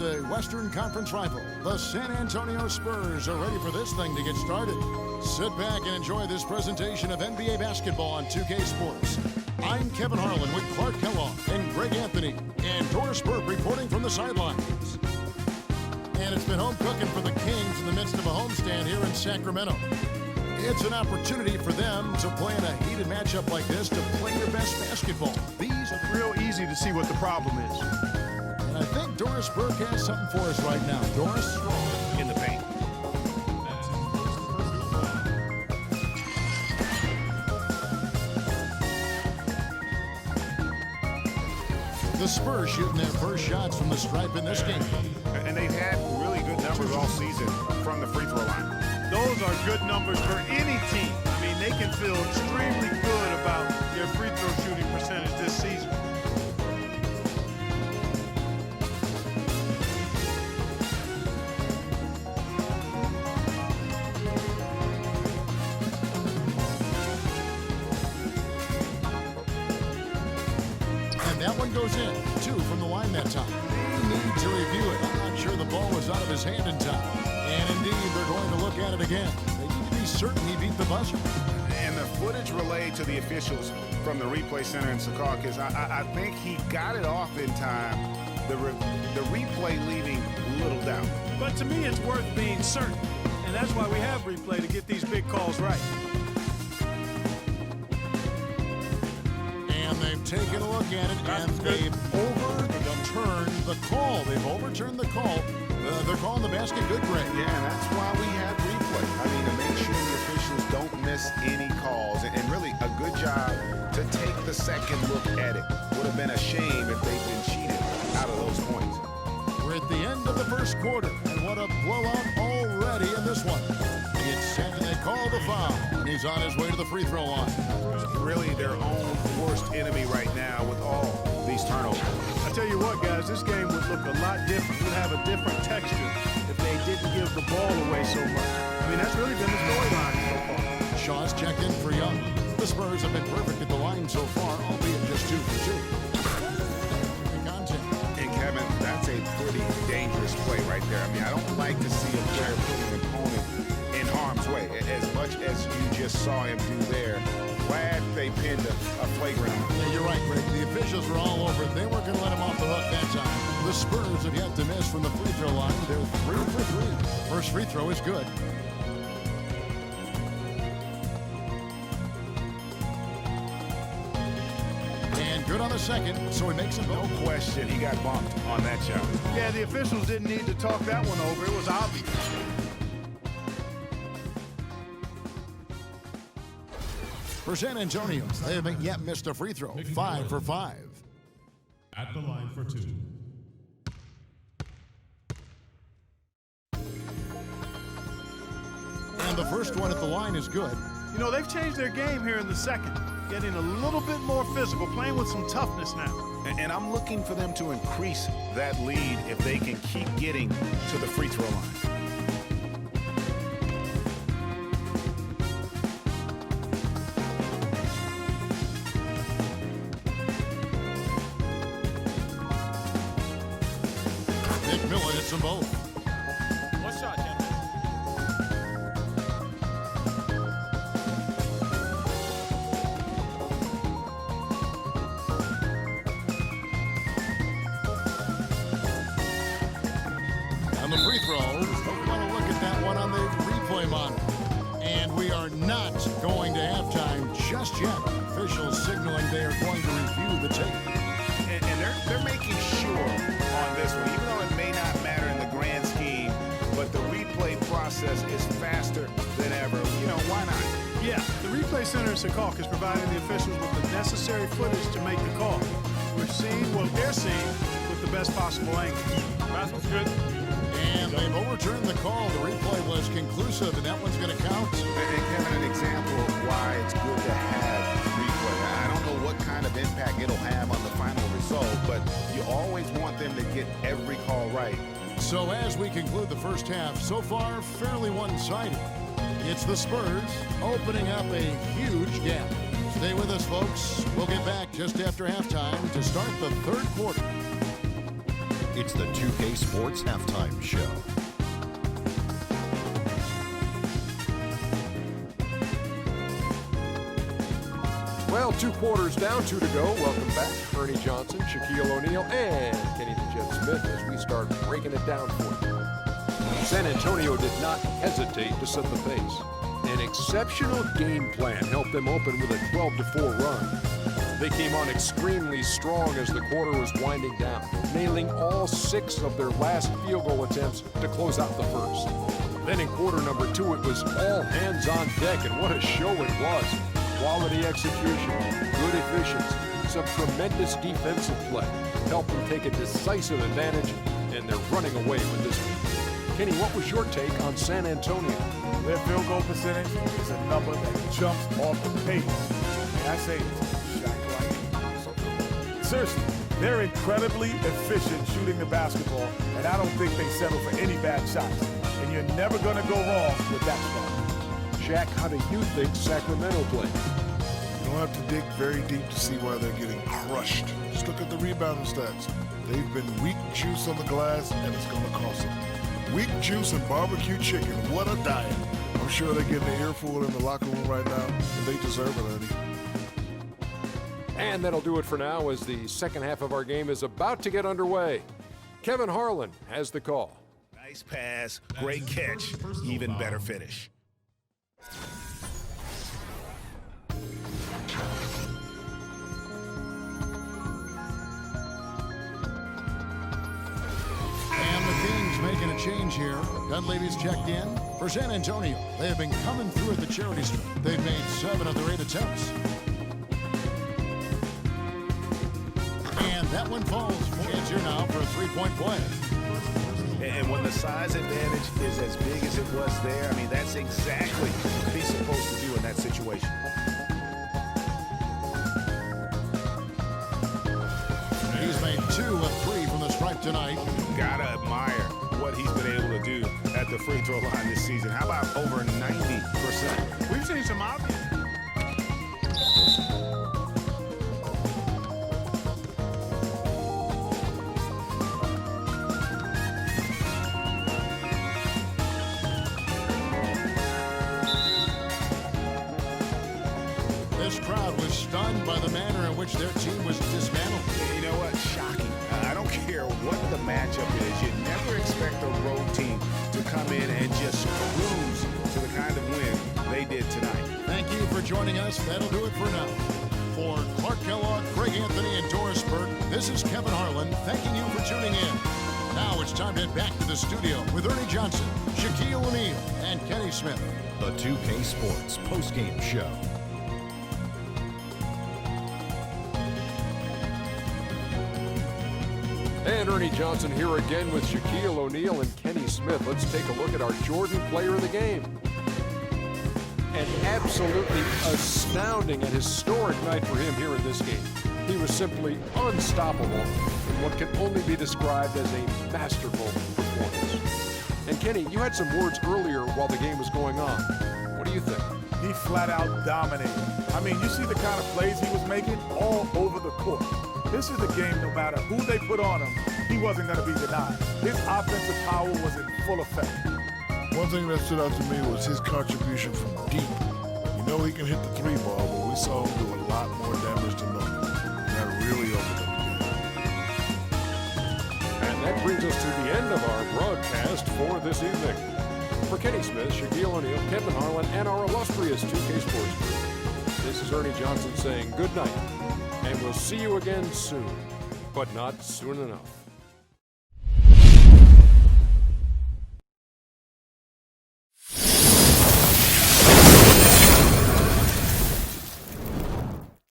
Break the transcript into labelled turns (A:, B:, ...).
A: against a Western Conference rival. The San Antonio Spurs are ready for this thing to get started. Sit back and enjoy this presentation of NBA basketball on 2K Sports. I'm Kevin Harlan with Clark Kellogg and Greg Anthony, and Doris Burke reporting from the sidelines. And it's been home cooking for the Kings in the midst of a homestand here in Sacramento. It's an opportunity for them to play in a heated matchup like this to play their best basketball.
B: It's real easy to see what the problem is.
A: And I think Doris Burke has something for us right now. Doris?
B: In the paint.
A: The Spurs shooting their first shots from the stripe in this game.
C: And they've had really good numbers all season from the free throw line.
B: Those are good numbers for any team. I mean, they can feel extremely good about their free throw shooting percentage this season.
A: And that one goes in. 2 from the line that time. They need to review it. I'm not sure the ball was out of his hand in time. And indeed, they're going to look at it again. They need to be certain he beat the buzzer.
C: And the footage relayed to the officials from the replay center in Secaucus, I think he got it off in time. The replay leaving little doubt.
B: But to me, it's worth being certain. And that's why we have replay, to get these big calls right.
A: And they've taken a look at it, and they've overturned the call. They've overturned the call. They're calling the basket good, Greg.
C: Yeah, and that's why we have replay. I mean, to make sure the officials don't miss any calls. And really, a good job to take the second look at it. Would have been a shame if they'd been cheated out of those points.
A: We're at the end of the first quarter, and what a blowout already in this one. It's set, and they call the foul, and he's on his way to the free throw line.
C: Really their own worst enemy right now with all these turnovers.
B: I tell you what, guys, this game would look a lot different. Would have a different texture if they didn't give the ball away so much. I mean, that's really been the storyline so far.
A: Shaw's checked in for Young. The Spurs have been perfect at the line so far, albeit just 2 for 2.
C: And Kevin, that's a pretty dangerous play right there. I mean, I don't like to see a player put an opponent in harm's way, as much as you just saw him do there. Glad they pinned a flagrant.
A: Yeah, you're right, Greg. The officials were all over it. They weren't going to let him off the hook that time. The Spurs have yet to miss from the free throw line. They're 3 for 3. First free throw is good. And good on the second, so he makes it
C: No question, he got bumped on that shot.
B: Yeah, the officials didn't need to talk that one over. It was obvious.
A: For San Antonio, they haven't yet missed a free throw. 5 for 5.
D: At the line for 2.
A: And the first one at the line is good.
B: You know, they've changed their game here in the second, getting a little bit more physical, playing with some toughness now.
C: And I'm looking for them to increase that lead if they can keep getting to the free throw line.
A: McMillan hits them both.
B: One shot, gentlemen.
A: On the free throw, don't want to look at that one on the replay monitor. And we are not going to halftime just yet. Officials signaling they are going to review the tape.
C: And they're making sure on this one, even though it may not matter in the grand scheme, but the replay process is faster than ever. You know, why not?
B: Yeah, the replay center in Secaucus is providing the officials with the necessary footage to make the call. We're seeing what they're seeing with the best possible angle. That's good.
A: And they've overturned the call. The replay was conclusive, and that one's going to count.
C: And Kevin, an example of why it's good to have replay. I don't know what kind of impact it'll have on the final result, but you always want them to get every call right.
A: So as we conclude the first half, so far fairly one-sided. It's the Spurs opening up a huge gap. Stay with us, folks. We'll get back just after halftime to start the third quarter.
E: It's the 2K Sports Halftime Show.
F: Well, 2 quarters down, 2 to go. Welcome back, Ernie Johnson, Shaquille O'Neal, and Kenny the Jet Smith as we start breaking it down for you. San Antonio did not hesitate to set the pace. An exceptional game plan helped them open with a 12-4 run. They came on extremely strong as the quarter was winding down, nailing all 6 of their last field goal attempts to close out the first. Then in quarter number 2, it was all hands on deck, and what a show it was. Quality execution, good efficiency, some tremendous defensive play helped them take a decisive advantage, and they're running away with this one. Kenny, what was your take on San Antonio?
G: Their field goal percentage is a number that jumps off the page. And I say seriously, they're incredibly efficient shooting the basketball, and I don't think they settle for any bad shots. And you're never going to go wrong with that shot.
F: Shaq, how do you think Sacramento played?
H: You don't have to dig very deep to see why they're getting crushed. Just look at the rebounding stats. They've been weak juice on the glass, and it's going to cost them. Weak juice and barbecue chicken. What a diet. I'm sure they're getting an earful in the locker room right now, and they deserve it, Ernie.
F: And that'll do it for now as the second half of our game is about to get underway. Kevin Harlan has the call.
C: Nice pass, great catch, even better finish.
A: And the Kings making a change here. Dunleavy's checked in. For San Antonio, they have been coming through at the charity strip. They've made 7 of their 8 attempts. And that one falls. Chance here now for a 3-point play.
C: And when the size advantage is as big as it was there, I mean, that's exactly what he's supposed to do in that situation.
A: He's made 2 of 3 from the stripe tonight.
C: Gotta admire what he's been able to do at the free throw line this season. How about over 90%?
B: We've seen some obvious.
A: This crowd was stunned by the manner in which their team was dismantled.
C: You know what? Shocking. I don't care what the matchup is. You never expect a road team to come in and just cruise to the kind of win they did tonight.
A: Thank you for joining us. That'll do it for now. For Clark Kellogg, Craig Anthony, and Doris Burke, this is Kevin Harlan thanking you for tuning in. Now it's time to head back to the studio with Ernie Johnson, Shaquille O'Neal, and Kenny Smith.
E: The 2K Sports Postgame Show.
F: And Ernie Johnson here again with Shaquille O'Neal and Kenny Smith. Let's take a look at our Jordan player of the game. An absolutely astounding and historic night for him here in this game. He was simply unstoppable in what can only be described as a masterful performance. And Kenny, you had some words earlier while the game was going on. What do you think?
G: He flat out dominated. I mean, you see the kind of plays he was making all over the court. This is the game, no matter who they put on him, he wasn't going to be denied. His offensive power was in full effect.
H: One thing that stood out to me was his contribution from deep. You know he can hit the 3 ball, but we saw him do a lot more damage than normal. And that really opened up the game.
F: And that brings us to the end of our broadcast for this evening. For Kenny Smith, Shaquille O'Neal, Kevin Harlan, and our illustrious 2K Sports Group, this is Ernie Johnson saying good night. And we'll see you again soon, but not soon enough.